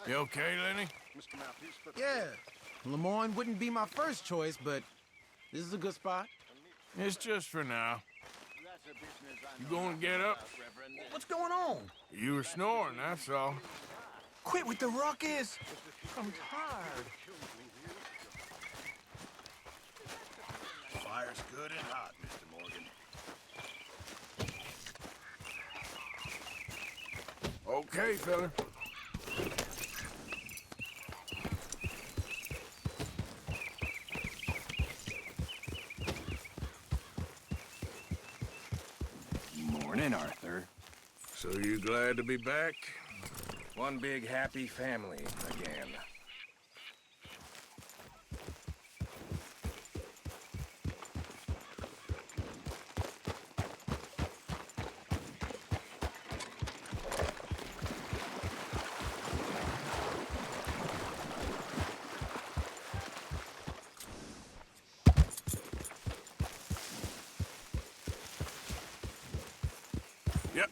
You okay, Lenny? Yeah, Lemoyne wouldn't be my first choice, but this is a good spot. It's just for now. You gonna get up? What's going on? You were snoring, that's all. Quit with the ruckus. I'm tired. Fire's good and hot, Mr. Morgan. Okay, fella. Morning, Arthur. So you glad to be back? One big happy family again. Yep.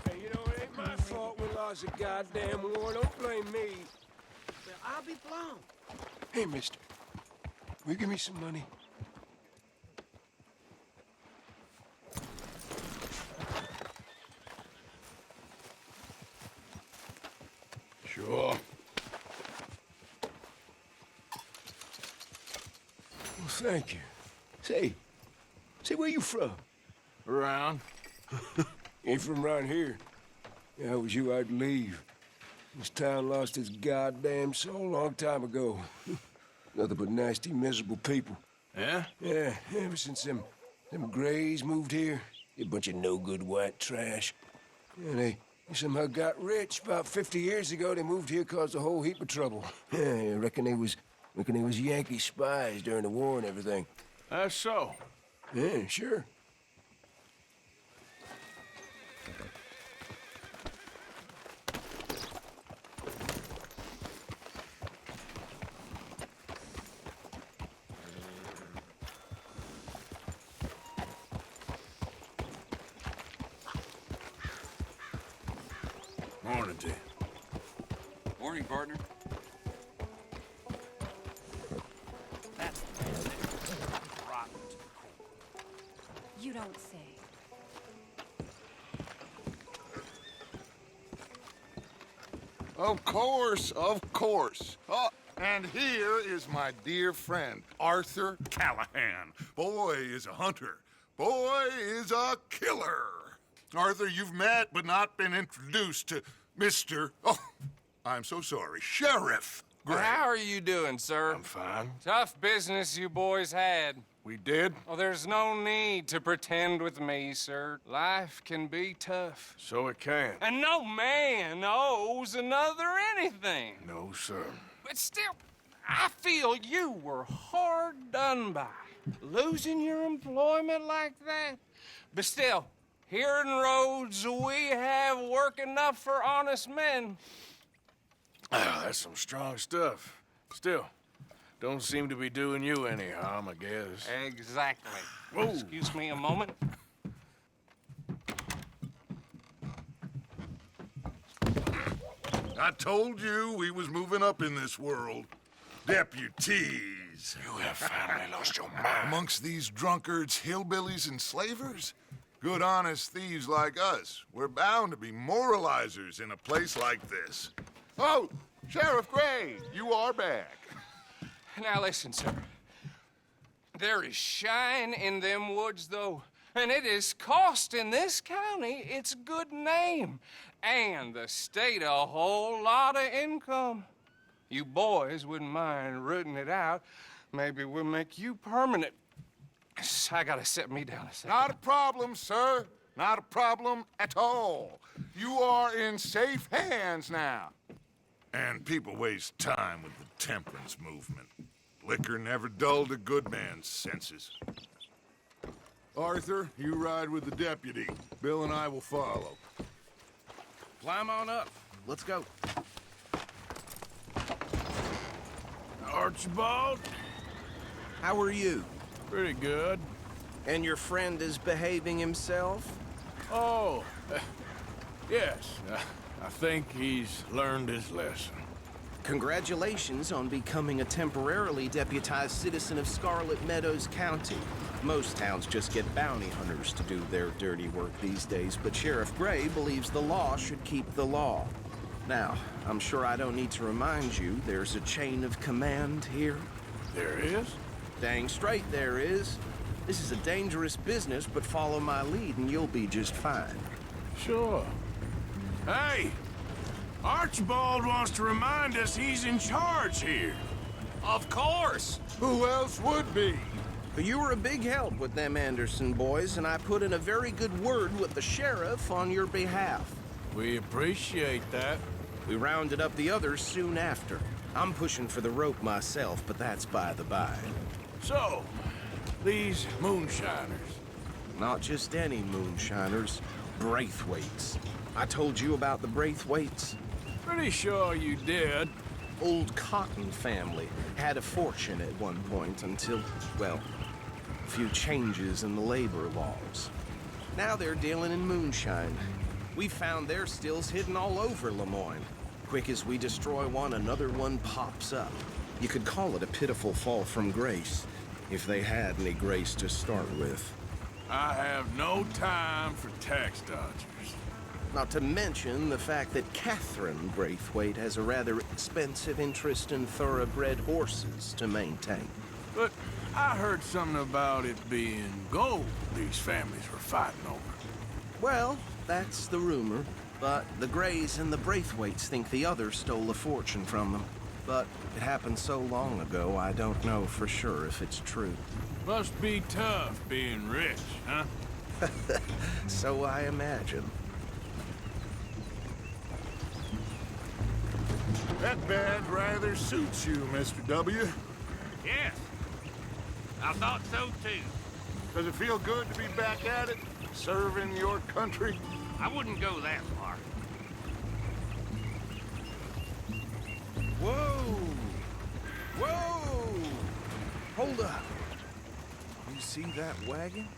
Hey, you know, it ain't my fault we lost a goddamn war. Don't blame me. Well, I'll be blown. Hey, mister. Will you give me some money? Sure. Well, thank you. Say, where you from? Around. Ain't from around here. Yeah, it was you, I'd leave. This town lost its goddamn soul a long time ago. Nothing but nasty, miserable people. Yeah? Yeah, ever since them Grays moved here, a bunch of no-good white trash. Yeah, they somehow got rich. About 50 years ago, they moved here, caused a whole heap of trouble. Yeah, I reckon they was Yankee spies during the war and everything. That's so. Yeah, sure. Morning to you. Morning, partner. You don't say. Of course, of course. Oh, and here is my dear friend, Arthur Callahan. Boy is a hunter. Boy is a killer. Arthur, you've met but not been introduced to Mr. Oh, I'm so sorry, Sheriff Gray. How are you doing, sir? I'm fine. Tough business you boys had. We did? Oh, there's no need to pretend with me, sir. Life can be tough. So it can. And no man owes another anything. No, sir. But still, I feel you were hard done by. Losing your employment like that. But still, here in Rhodes, we have work enough for honest men. Ah, that's some strong stuff. Still, don't seem to be doing you any harm, I guess. Exactly. Whoa. Excuse me a moment. I told you we was moving up in this world. Deputies. You have finally lost your mind. Amongst these drunkards, hillbillies, and slavers? Good honest thieves like us. We're bound to be moralizers in a place like this. Oh, Sheriff Gray, you are back. Now listen, sir. There is shine in them woods, though, and it is costing this county its good name and the state a whole lot of income. You boys wouldn't mind rooting it out. Maybe we'll make you permanent. I gotta set me down a second. Not a problem, sir. Not a problem at all. You are in safe hands now. And people waste time with the temperance movement. Liquor never dulled a good man's senses. Arthur, you ride with the deputy. Bill and I will follow. Climb on up. Let's go. Archibald? How are you? Pretty good. And your friend is behaving himself? Oh, yes. I think he's learned his lesson. Congratulations on becoming a temporarily deputized citizen of Scarlet Meadows County. Most towns just get bounty hunters to do their dirty work these days, but Sheriff Gray believes the law should keep the law. Now, I'm sure I don't need to remind you there's a chain of command here. There is? Dang straight there is. This is a dangerous business, but follow my lead and you'll be just fine. Sure. Hey! Archibald wants to remind us he's in charge here. Of course! Who else would be? But you were a big help with them Anderson boys, and I put in a very good word with the sheriff on your behalf. We appreciate that. We rounded up the others soon after. I'm pushing for the rope myself, but that's by the by. So, these moonshiners. Not just any moonshiners, Braithwaites. I told you about the Braithwaites? Pretty sure you did. Old Cotton family had a fortune at one point until, well, a few changes in the labor laws. Now they're dealing in moonshine. We found their stills hidden all over Lemoyne. Quick as we destroy one, another one pops up. You could call it a pitiful fall from grace, if they had any grace to start with. I have no time for tax dodgers. Not to mention the fact that Catherine Braithwaite has a rather expensive interest in thoroughbred horses to maintain. But I heard something about it being gold these families were fighting over. Well, that's the rumor. But the Grays and the Braithwaites think the others stole a fortune from them. But it happened so long ago, I don't know for sure if it's true. Must be tough being rich, huh? So I imagine. That badge rather suits you, Mr. W. Yes. I thought so, too. Does it feel good to be back at it, serving your country? I wouldn't go that far. Whoa! Whoa! Hold up. You see that wagon?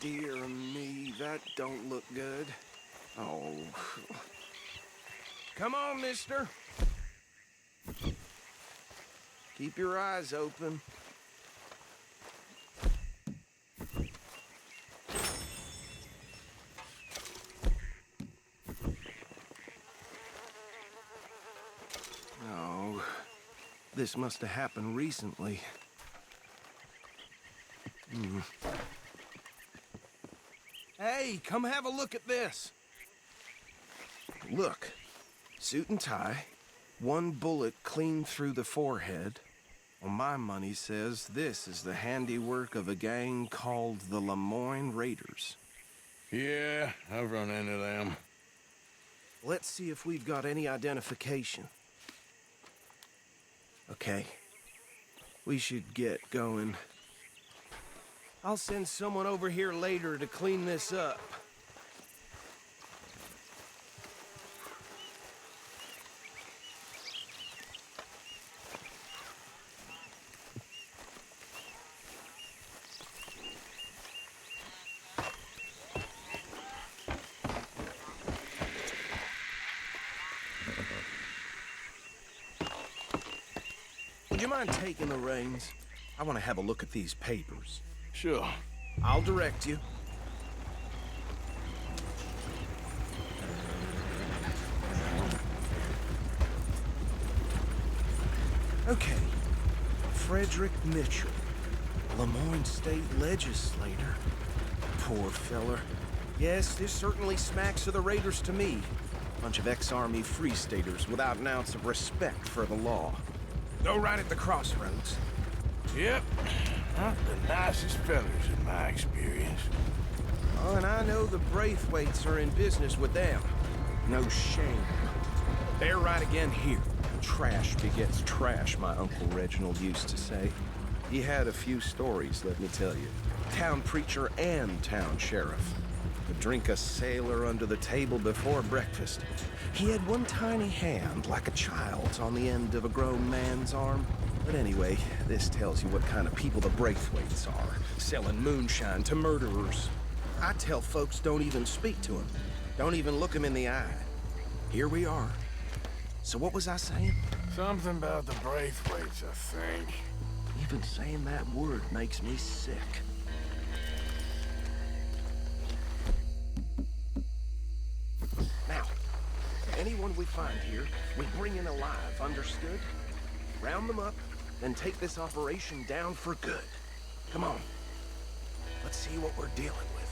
Dear me, that don't look good. Oh. Come on, mister. Keep your eyes open. Oh, this must have happened recently. Hey, come have a look at this. Look, suit and tie, one bullet clean through the forehead. Well, my money says this is the handiwork of a gang called the Lemoyne Raiders. Yeah, I've run into them. Let's see if we've got any identification. Okay, we should get going. I'll send someone over here later to clean this up. you mind taking the reins? I want to have a look at these papers. Sure. I'll direct you. Okay. Frederick Mitchell, Lemoyne State Legislator. Poor feller. Yes, this certainly smacks of the Raiders to me. Bunch of ex-Army Free Staters without an ounce of respect for the law. Go right at the crossroads. Yep. Not the nicest fellas in my experience. Oh, and I know the Braithwaites are in business with them. No shame. They're right again here. Trash begets trash, my Uncle Reginald used to say. He had a few stories, let me tell you. Town preacher and town sheriff. Could drink a sailor under the table before breakfast. He had one tiny hand, like a child's, on the end of a grown man's arm. But anyway, this tells you what kind of people the Braithwaites are. Selling moonshine to murderers. I tell folks don't even speak to them. Don't even look them in the eye. Here we are. So what was I saying? Something about the Braithwaites, I think. Even saying that word makes me sick. Now, anyone we find here, we bring in alive, understood? Round them up, then take this operation down for good. Come on. Let's see what we're dealing with.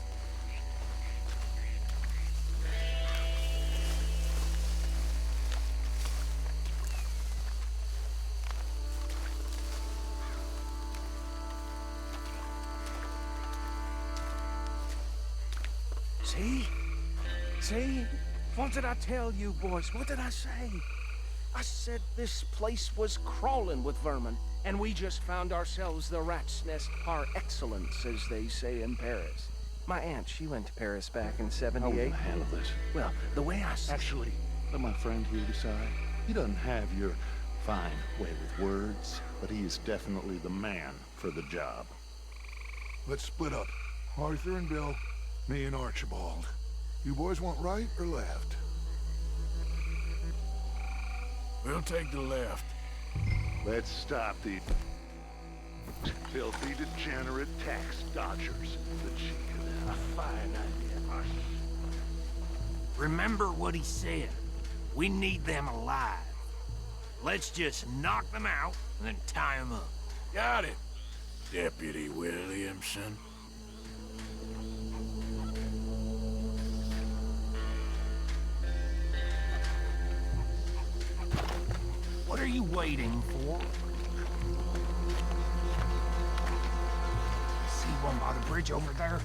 See? See? What did I tell you, boys? What did I say? I said this place was crawling with vermin, and we just found ourselves the rat's nest par excellence, as they say in Paris. My aunt, she went to Paris back in How are we '78. gonna handle this? Well, the way I see Actually, let my friend here decide. He doesn't have your fine way with words, but he is definitely the man for the job. Let's split up. Arthur and Bill, me and Archibald. You boys want right or left? We'll take the left. Let's stop the filthy, degenerate tax dodgers. The chicken. A fine idea. Remember what he said. We need them alive. Let's just knock them out and then tie them up. Got it, Deputy Williamson. What are you waiting for? See one by the bridge over there?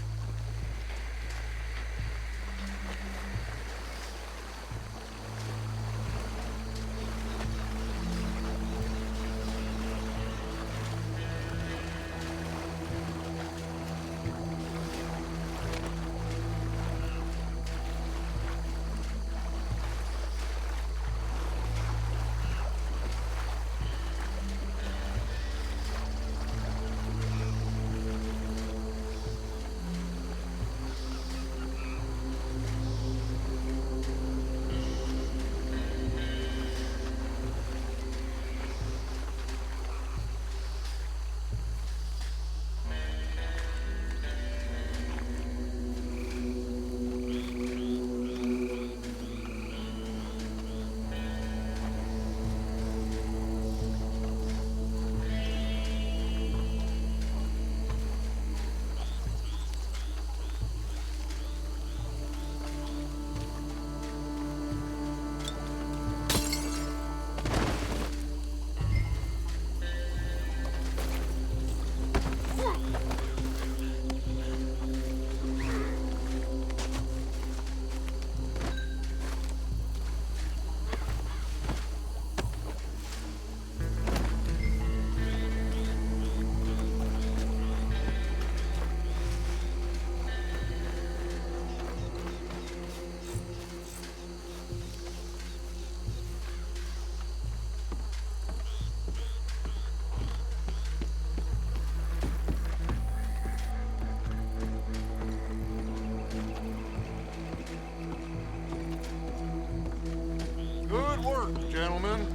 Good work, gentlemen.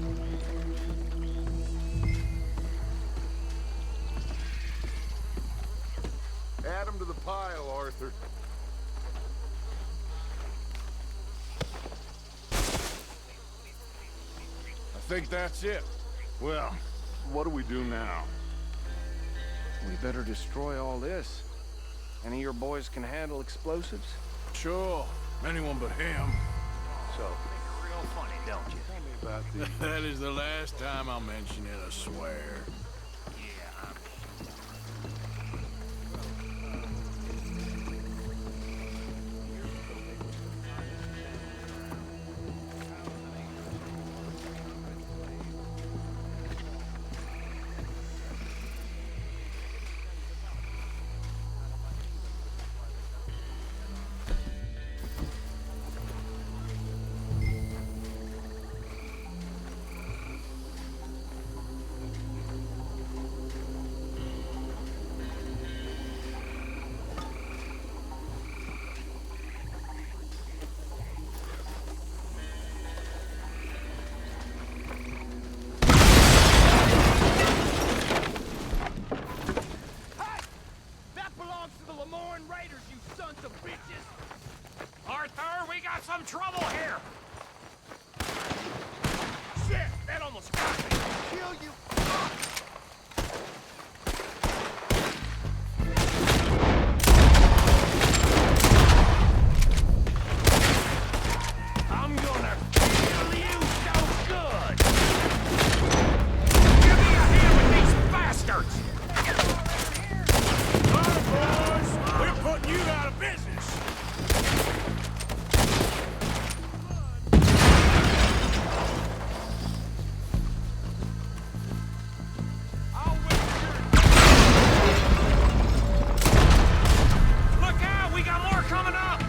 pile, Arthur. I think that's it. Well, what do we do now? We better destroy all this. Any of your boys can handle explosives? Sure. Anyone but him. So, think you're real funny, don't you? Tell me about the... That is the last time I'll mention it, I swear. Yeah, That belongs to the Lemoyne Raiders, you sons of bitches! Arthur, we got some trouble here! Shit, that almost got me! Kill you! I'm gonna kill you so good! Give me a hand with these bastards! All right, boys. We're putting you out of business. I'll wait here. Look out! We got more coming up!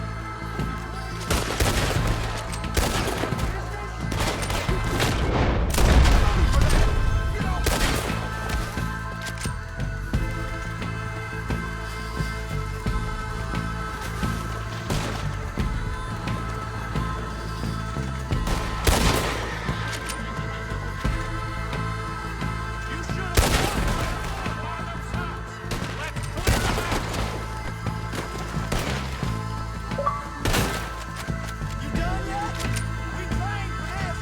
You should have on those hops. Let's clear them out. You done yet? We trained for this.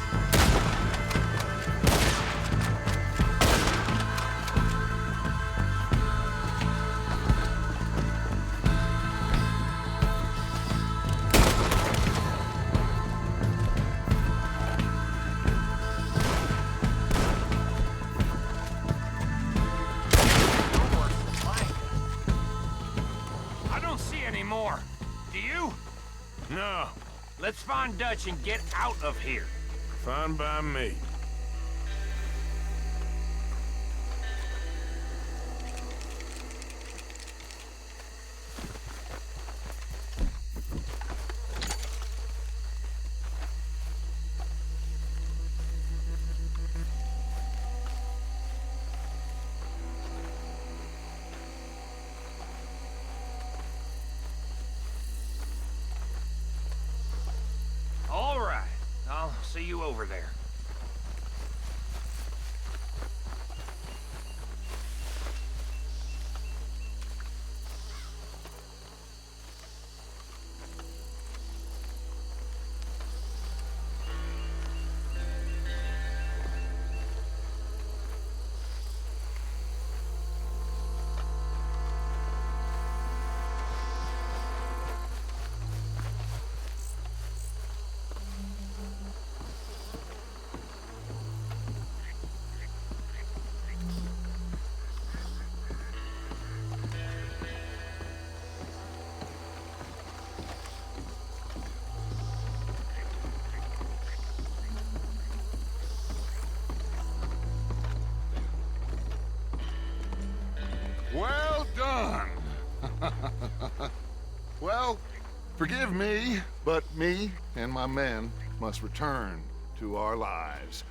I don't see any more. Do you? No, let's find Dutch and get out of here. fine by me. All right, I'll see you over there. Well done. Well, forgive me, but me and my men must return to our lives.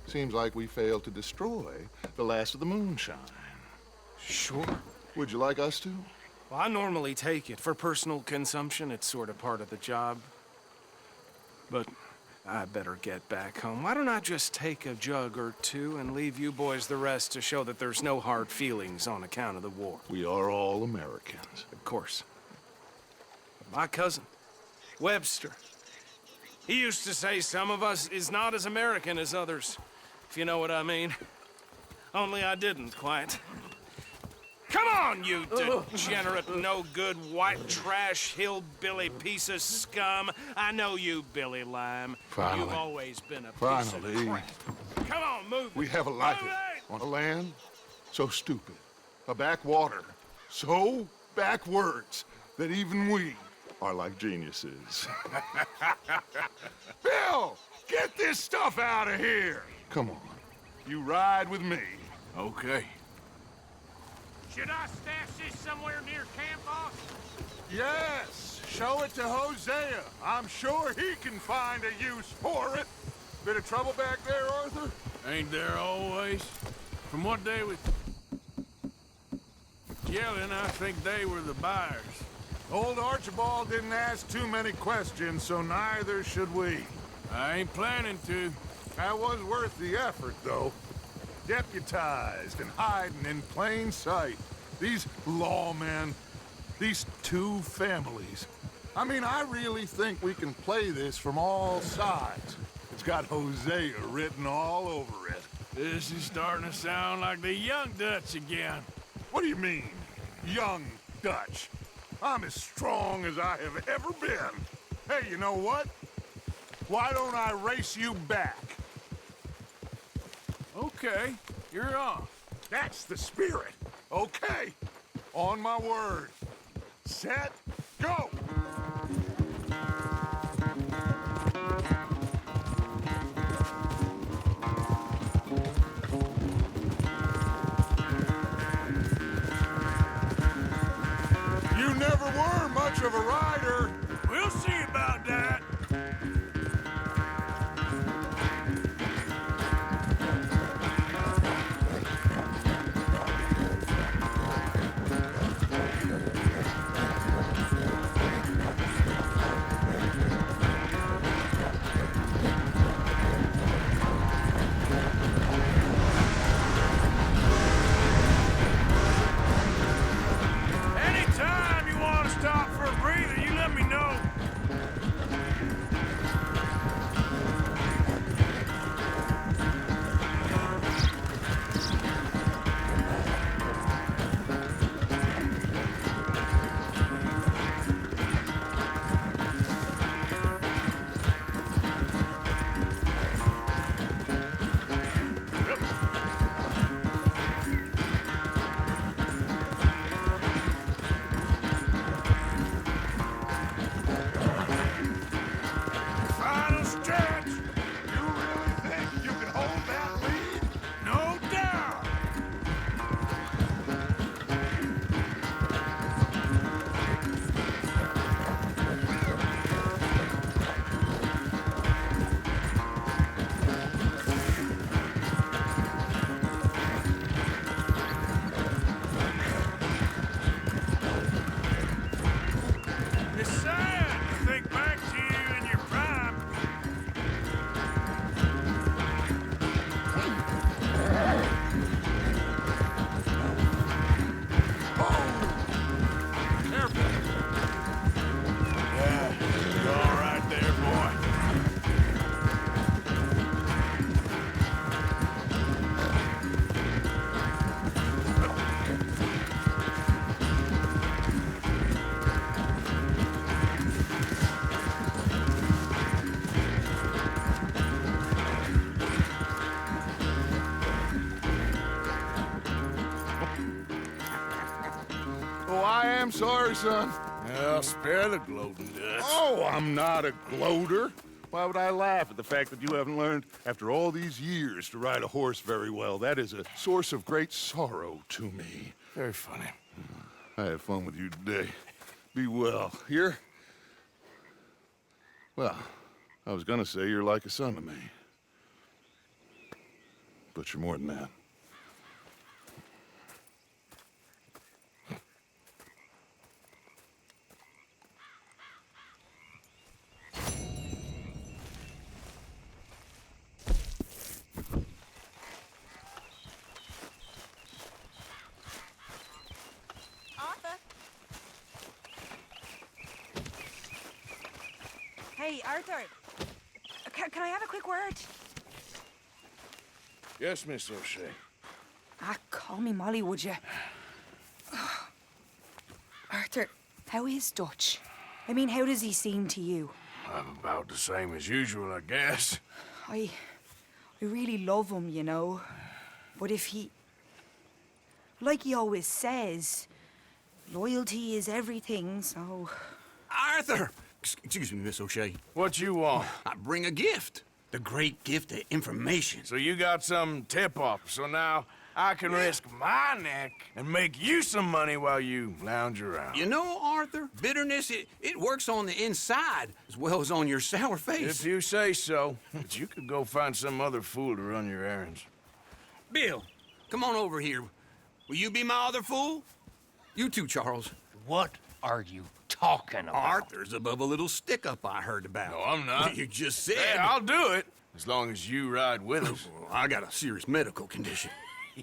Seems like we failed to destroy the last of the moonshine. Sure. Would you like us to? Well, I normally take it. For personal consumption, it's sort of part of the job. But I better get back home. Why don't I just take a jug or two and leave you boys the rest to show that there's no hard feelings on account of the war? We are all Americans. Of course. My cousin, Webster, he used to say some of us is not as American as others, if you know what I mean. Only I didn't quite. Come on, you degenerate, no-good, white trash, hillbilly piece of scum. I know you, Billy Lime. Finally. You've always been a piece Finally. of crap. Come on, move it. We have a life Move it! on a land so stupid, a backwater so backwards that even we are like geniuses. Bill, get this stuff out of here! Come on, you ride with me. Okay. Should I stash this somewhere near camp, boss? Yes, show it to Hosea. I'm sure he can find a use for it. Bit of trouble back there, Arthur? Ain't there always? From what they was yelling, I think they were the buyers. Old Archibald didn't ask too many questions, so neither should we. I ain't planning to. That was worth the effort, though. Deputized and hiding in plain sight. These lawmen, these two families. I mean, I really think we can play this from all sides. It's got Hosea written all over it. This is starting to sound like the Young Dutch again. What do you mean, young Dutch? I'm as strong as I have ever been. Hey, you know what? Why don't I race you back? Okay, you're on. That's the spirit. Okay, on my word. Set, go! You never were much of a rider. We'll see about that. Anytime you want to stop for a breather, you let me know. Final stretch. You really think you can hold that lead? No doubt. It's sad to think back to you in your prime. Careful. Yeah, you're all right there, boy. Oh, I am sorry, son. Well, spare the gloating Dutch. Oh, I'm not a gloater. Why would I laugh at the fact that you haven't learned, after all these years, to ride a horse very well? That is a source of great sorrow to me. Very funny. I had fun with you today. Be well. Here? Well, I was gonna say you're like a son to me. But you're more than that. Hey, Arthur. Can I have a quick word? Yes, Miss O'Shea. Call me Molly, would you? Arthur, how is Dutch? I mean, how does he seem to you? I'm about the same as usual, I guess. I really love him, you know. But if he... Like he always says, loyalty is everything, so... Arthur! Excuse me, Miss O'Shea. What you want? I bring a gift. The great gift of information. So you got some tip-off, so now I can risk my neck and make you some money while you lounge around. You know, Arthur, bitterness, it works on the inside as well as on your sour face. If you say so. But you could go find some other fool to run your errands. Bill, come on over here. Will you be my other fool? You too, Charles. What are you talking about? Arthur's above a little stick-up I heard about. No, I'm not. You just said... Yeah, I'll do it, as long as you ride with us. Well, I got a serious medical condition.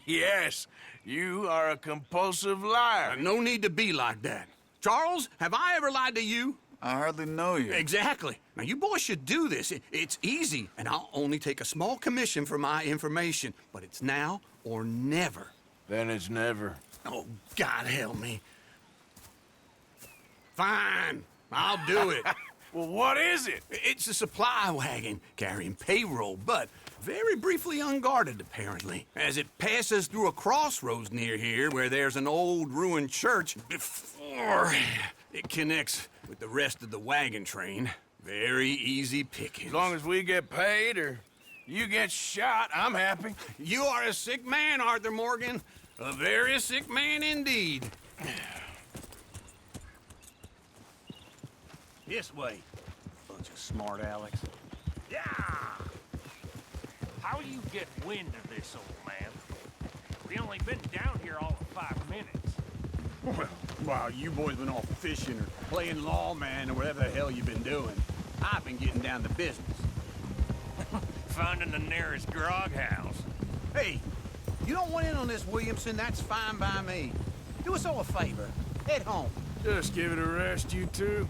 Yes, you are a compulsive liar. No need to be like that. Charles, have I ever lied to you? I hardly know you. Exactly. Now, you boys should do this. It's easy, and I'll only take a small commission for my information. But it's now or never. Then it's never. Oh, God help me. Fine, I'll do it. Well, what is it? It's a supply wagon carrying payroll, but very briefly unguarded, apparently, as it passes through a crossroads near here where there's an old ruined church before it connects with the rest of the wagon train. Very easy pickings. As long as we get paid or you get shot, I'm happy. You are a sick man, Arthur Morgan. A very sick man indeed. This way. Bunch of smart Alex. Yeah! How you get wind of this, old man? We only been down here all of 5 minutes. Well, while you boys been off fishing or playing lawman or whatever the hell you've been doing, I've been getting down to business. Finding the nearest grog house. Hey, you don't want in on this, Williamson, that's fine by me. Do us all a favor. Head home. Just give it a rest, you two.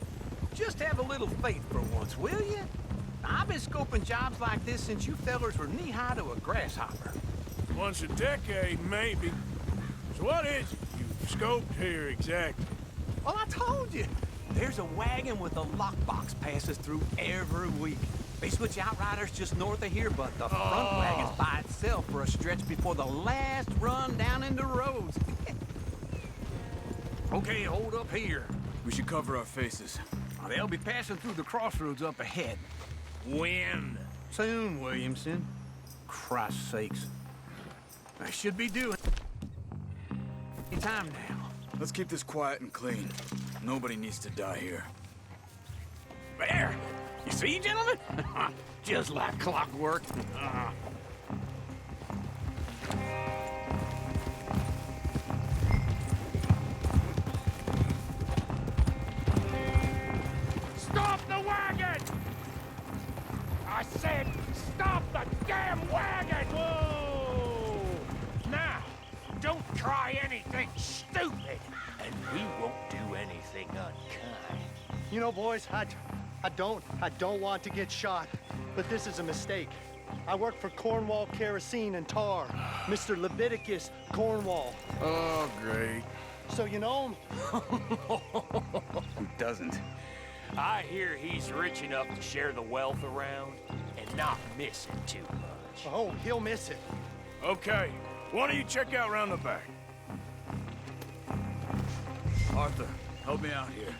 Just have a little faith for once, will you? I've been scoping jobs like this since you fellers were knee-high to a grasshopper. Once a decade, maybe. So what is it you've scoped here exactly? Well, I told you. There's a wagon with a lockbox passes through every week. They switch outriders just north of here, but the front wagon's by itself for a stretch before the last run down into Rhodes. Okay, hold up here. We should cover our faces. They'll be passing through the crossroads up ahead. When? Soon, Williamson. Christ's sakes. I should be doing any time now. Let's keep this quiet and clean. Nobody needs to die here. There! You see, gentlemen? Just like clockwork. Stop the wagon! I said, stop the damn wagon! Whoa! Now, don't try anything stupid, and we won't do anything unkind. You know, boys, I don't want to get shot, but this is a mistake. I work for Cornwall Kerosene and Tar, Mr. Leviticus Cornwall. Oh, great. So you know him? Who doesn't? I hear he's rich enough to share the wealth around and not miss it too much. Oh, he'll miss it. Okay, why don't you check out round the back? Arthur, help me out here.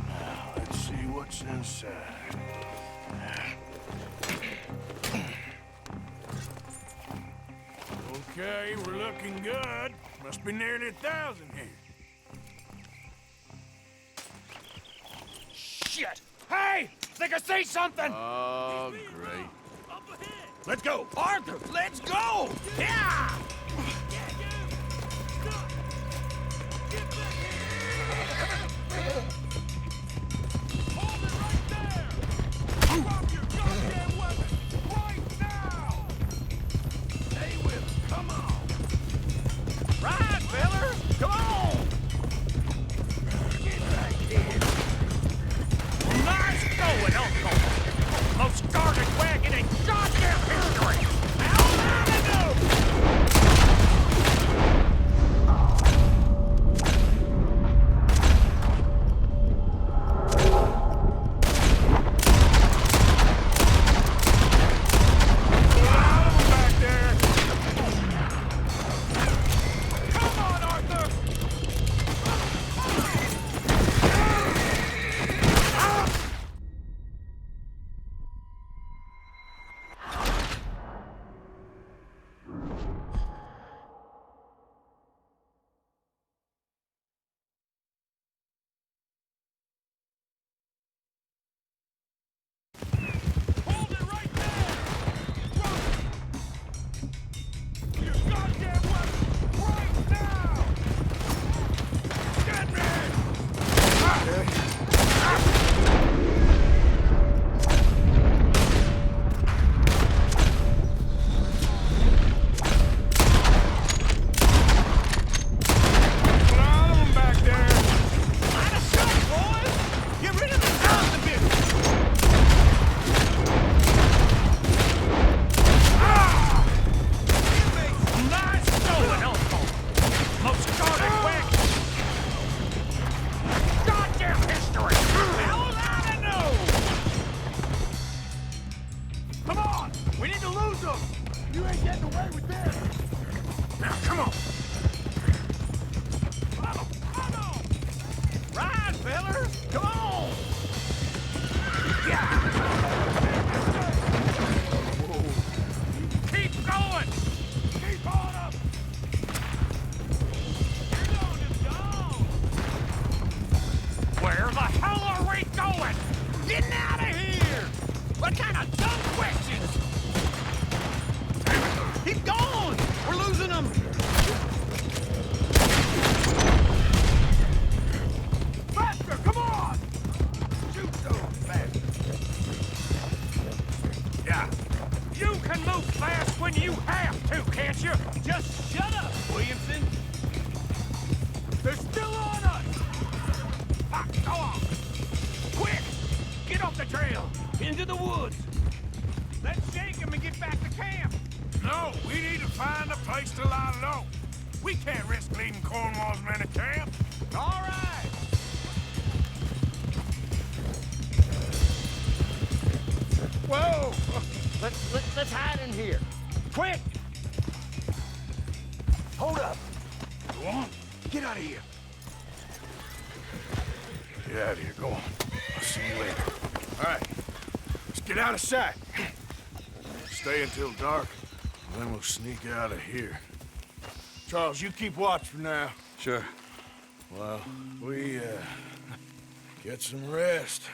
Now, let's see what's inside. Okay, we're looking good. Must be nearly 1,000 here. Shit! Hey! Think I see something! Oh, great. Let's go! Arthur, let's go! Yeah! Hold it right there! Drop your goddamn weapon! Right now! Stay with ain't getting away with this! Now, come on! Ride, fellers! Come on! Keep going! Keep on up! Where the hell are we going? Getting out of here! What kind of dumb questions? Keep going! We're losing them! Faster, come on! Shoot those bastards! Yeah, you can move fast when you have to, can't you? Just shut up, Williamson! They're still on us! Ah, go on! Quick! Get off the trail! Into the woods! Let's shake them and get back to camp! No, we need to find a place to lie low. We can't risk leading Cornwall's men to camp. All right! Whoa! Let's hide in here. Quick! Hold up! Go on. Get out of here. Get out of here. Go on. I'll see you later. All right. Let's get out of sight. Stay until dark, and then we'll sneak out of here. Charles, you keep watch for now. Sure. Well, we, get some rest.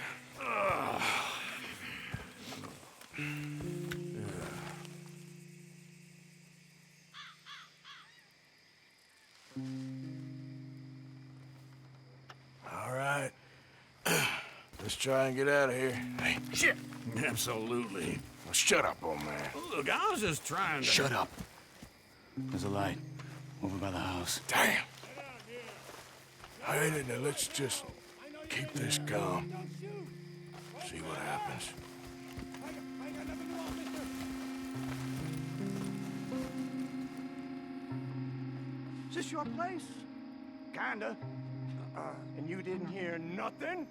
All right. Let's try and get out of here. Hey, shit! Absolutely. Well, shut up, old man. Look, I was just trying to... Shut up. There's a light over by the house. Damn. All right, now let's just keep this calm. See what happens. Is this your place? Kinda. And you didn't hear nothing?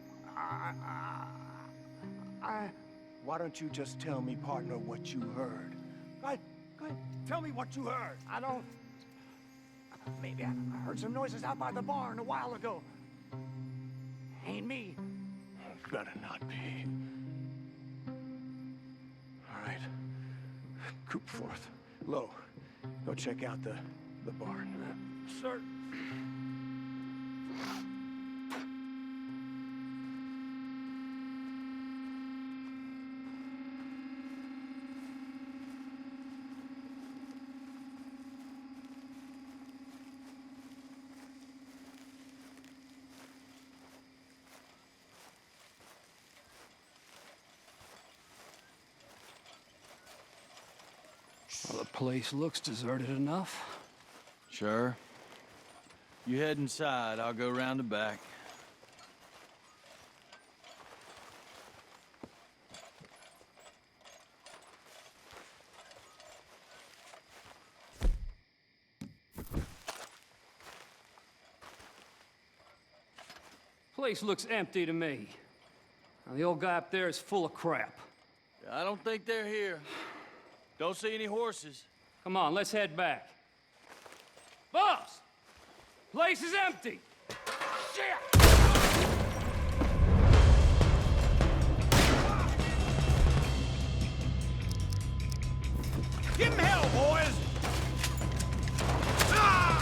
Why don't you just tell me, partner, what you heard? Go ahead, tell me what you heard. I don't... Maybe I heard some noises out by the barn a while ago. Ain't me. Better not be. All right. Coopforth. Low. Go check out the barn. Sir. Well, the place looks deserted enough. Sure. You head inside, I'll go round the back. Place looks empty to me. Now, the old guy up there is full of crap. I don't think they're here. Don't see any horses. Come on, let's head back. Boss! Place is empty! Shit! Give him hell, boys! Ah!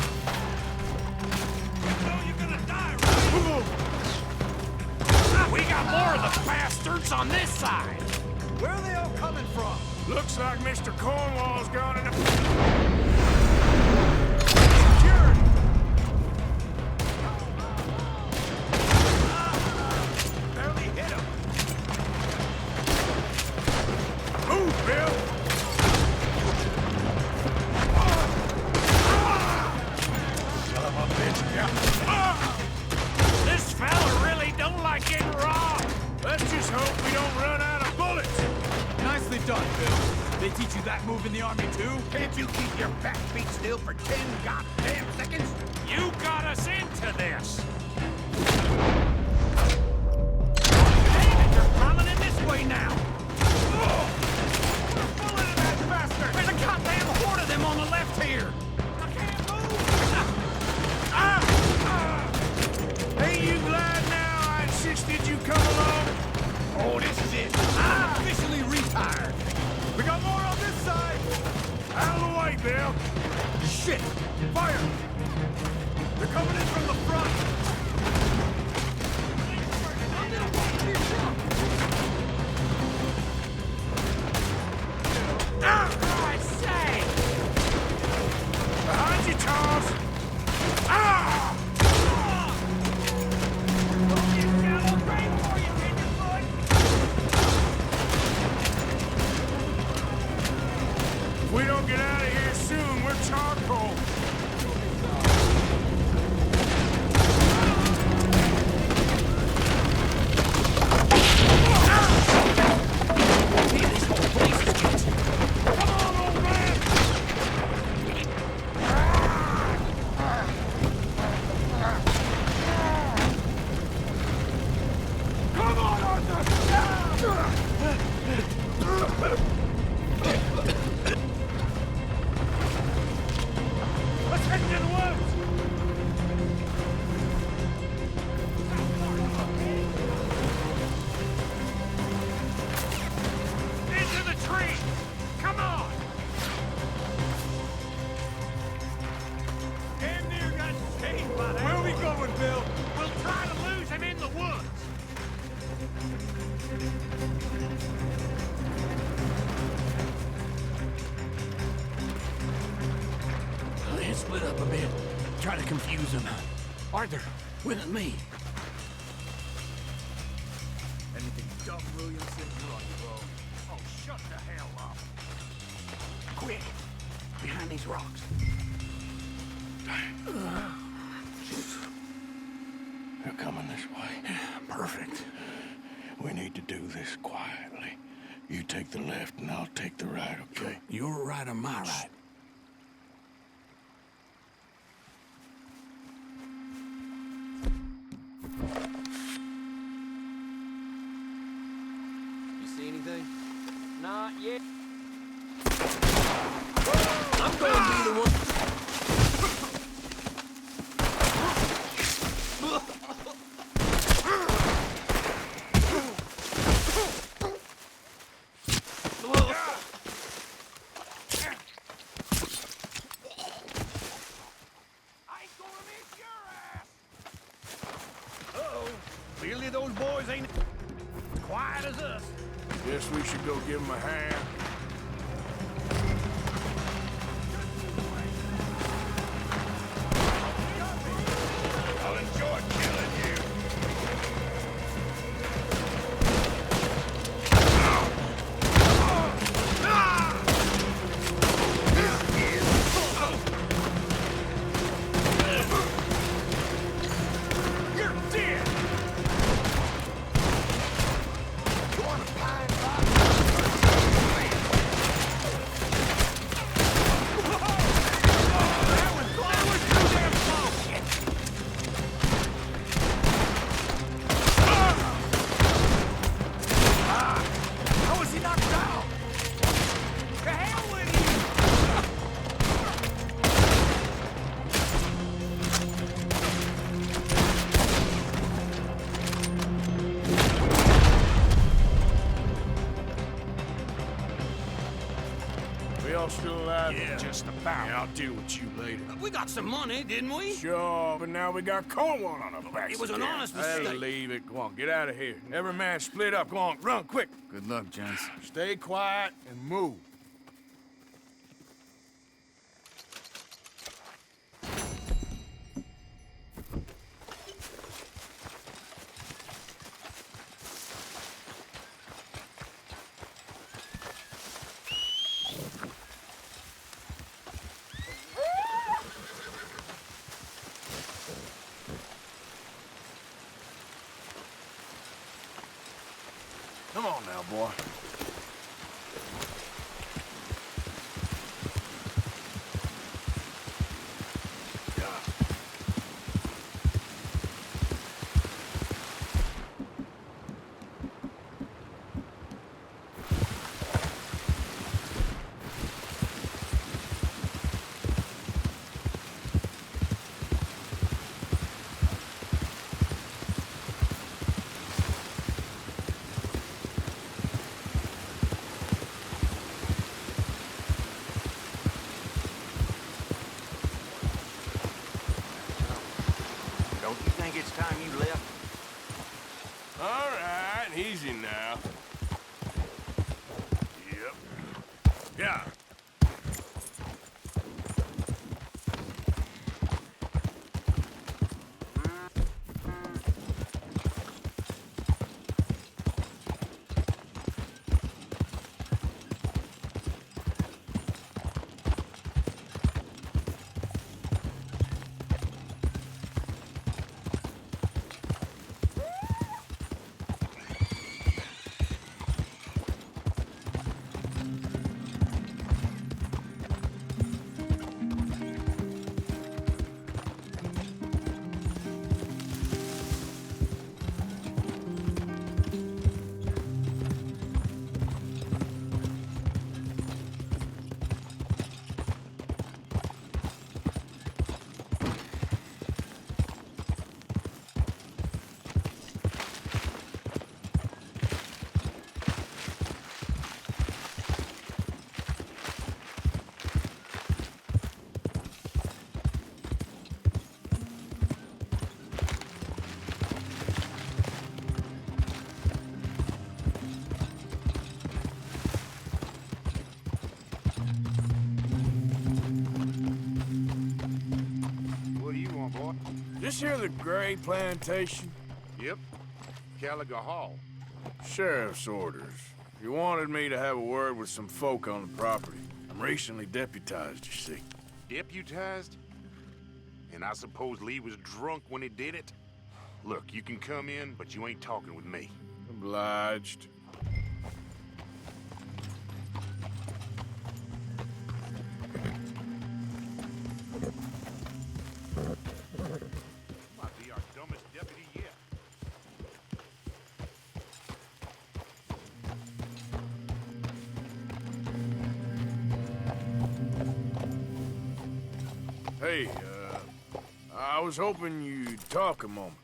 You know you're gonna die, right? We got more of the bastards on this side! Where are they all coming from? Looks like Mr. Cornwall's gone in the... Secured! Barely hit him. Move, Bill! Son of a bitch, yeah. This fella really don't like getting robbed. Let's just hope we don't run out of bullets. Nicely done, Bill. They teach you that move in the army, too? Can't you keep your backbeat still for 10 goddamn seconds? You got us into this. Damn it, they're funneling this way now. We're full into that bastard. Where's the goddamn of charcoal! Let's head into the woods! Into the tree! Come on! Damn near got saved by that. Where are we going, Bill? We'll try to lose him in the woods. Let's split up a bit. Try to confuse them. Arthur, with me. Anything dumb, Williamson, you're on your own. Oh, shut the hell up. Quick! Behind these rocks. They're coming this way. Perfect. We need to do this quietly. You take the left and I'll take the right, okay? Your right or my right? You see anything? Not yet. I'm gonna be the one. I ain't gonna miss your ass! Uh-oh. Clearly those boys ain't quiet as us. Guess we should go give him a hand. I'll enjoy killing you. You're dead! How was he knocked out? The hell with you! We all still alive? Yeah. Just about. Yeah, I'll deal with you later. We got some money, didn't we? Sure, but now we got Cornwall on our backs. It was an again. honest That'll mistake. leave it. Go on, get out of here. Every man split up. Go on, run, quick. Good luck, gents. Stay quiet and move. Come on now, boy. Don't you think it's time you left? All right, easy now. Yep. Yeah. This here the Gray Plantation? Yep. Gallagher Hall. Sheriff's orders. You wanted me to have a word with some folk on the property. I'm recently deputized, you see. Deputized? And I suppose Lee was drunk when he did it? Look, you can come in, but you ain't talking with me. Obliged. Might be our dumbest deputy yet. Hey, I was hoping you'd talk a moment.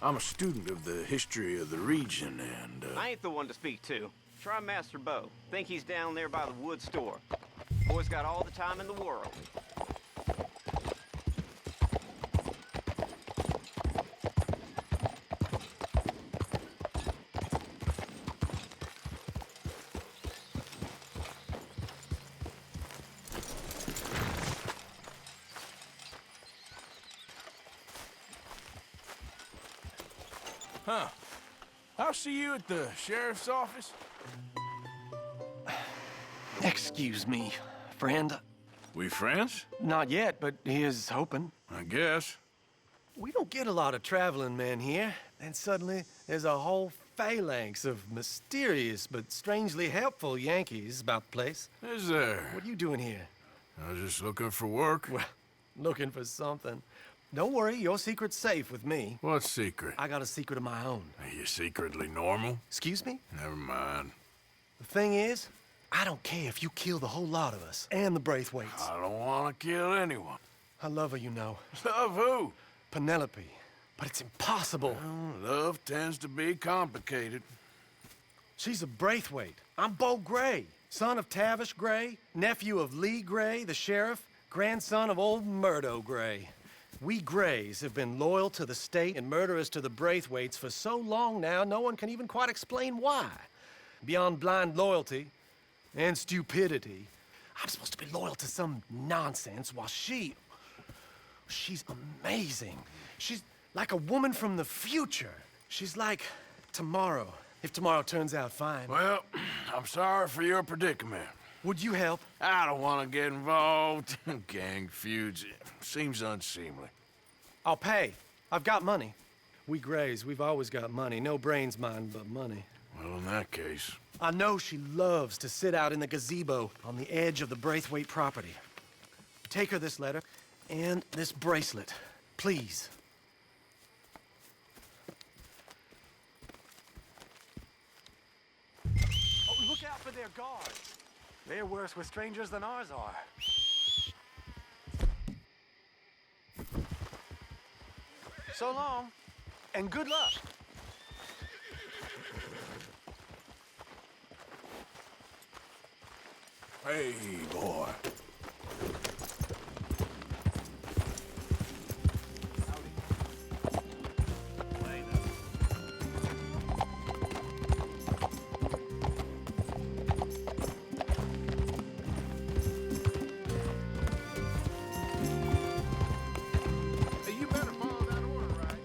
I'm a student of the history of the region, and, I ain't the one to speak to. Try Master Bo. Think he's down there by the wood store. Boy's got all the time in the world. Huh. I'll see you at the sheriff's office. Excuse me, friend. We friends? Not yet, but here's hoping. I guess. We don't get a lot of traveling men here, and suddenly there's a whole phalanx of mysterious but strangely helpful Yankees about the place. Is there? What are you doing here? I was just looking for work. Well, looking for something. Don't worry, your secret's safe with me. What secret? I got a secret of my own. Are you secretly normal? Excuse me? Never mind. The thing is, I don't care if you kill the whole lot of us and the Braithwaites. I don't want to kill anyone. I love her, you know. Love who? Penelope. But it's impossible. Well, love tends to be complicated. She's a Braithwaite. I'm Bo Gray, son of Tavish Gray, nephew of Lee Gray, the sheriff, grandson of old Murdo Gray. We Grays have been loyal to the state and murderous to the Braithwaites for so long now, no one can even quite explain why. Beyond blind loyalty and stupidity, I'm supposed to be loyal to some nonsense while she's amazing. She's like a woman from the future. She's like tomorrow, if tomorrow turns out fine. Well, I'm sorry for your predicament. Would you help? I don't want to get involved. Gang feuds. Seems unseemly. I'll pay. I've got money. We Grays, we've always got money. No brains, mind, but money. Well, in that case... I know she loves to sit out in the gazebo on the edge of the Braithwaite property. Take her this letter and this bracelet, please. Oh, look out for their guards. They're worse with strangers than ours are. So long, and good luck. Hey, boy. You better follow that order, right?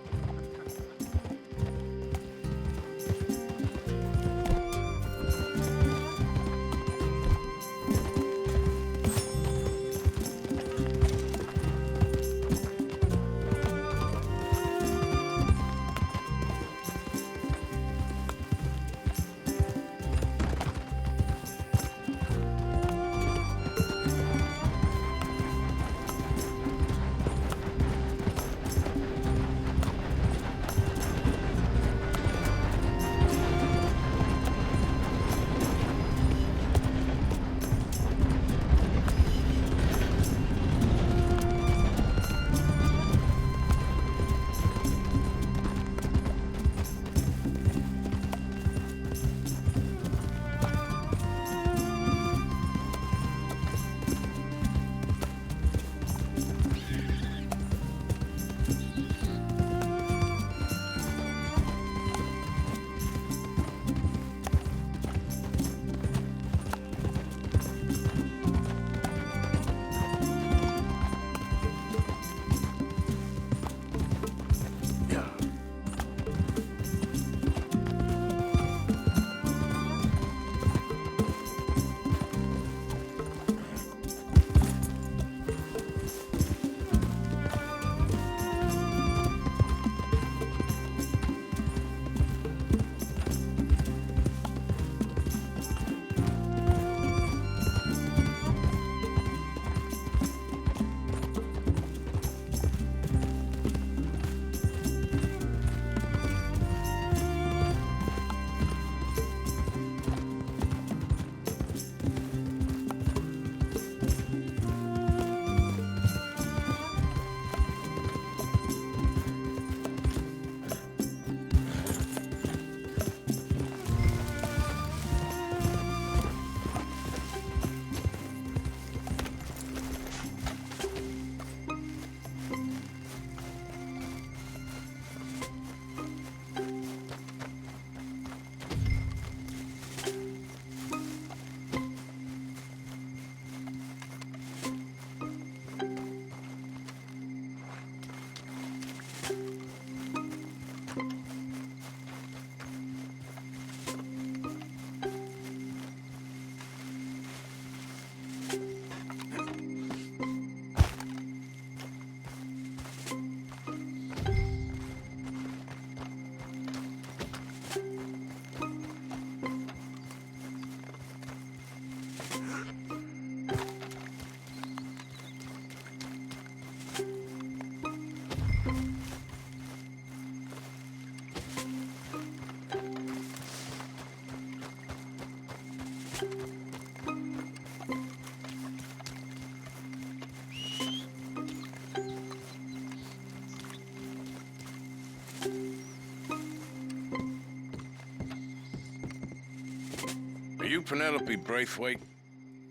Are you Penelope Braithwaite?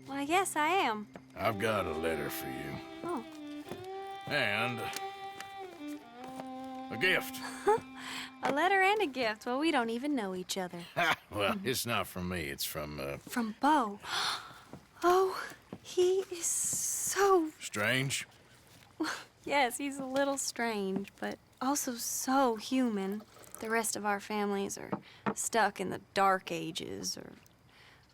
Well, yes, I am. I've got a letter for you. Oh. And a gift. A letter and a gift. Well, we don't even know each other. Well, it's not from me. It's from, From Bo. Oh, he is so... Strange? Yes, he's a little strange, but also so human. The rest of our families are stuck in the Dark Ages, or,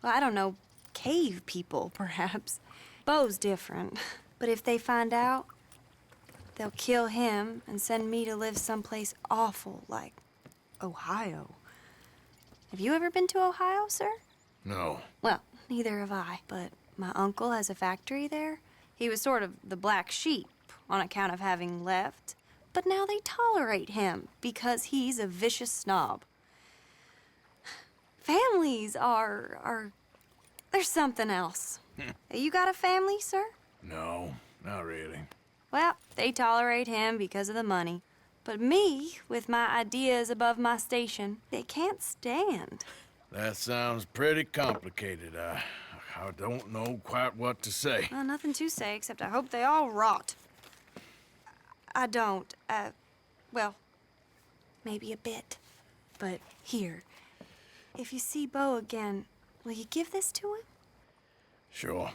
well, I don't know, cave people, perhaps. Bo's different, but if they find out, they'll kill him and send me to live someplace awful like Ohio. Have you ever been to Ohio, sir? No. Well, neither have I, but my uncle has a factory there. He was sort of the black sheep on account of having left, but now they tolerate him because he's a vicious snob. Families are there's something else. You got a family, sir? No, not really. Well, they tolerate him because of the money. But me, with my ideas above my station, they can't stand. That sounds pretty complicated. I don't know quite what to say. Well, nothing to say, except I hope they all rot. I don't, well, maybe a bit. But here, if you see Bo again, will you give this to him? Sure.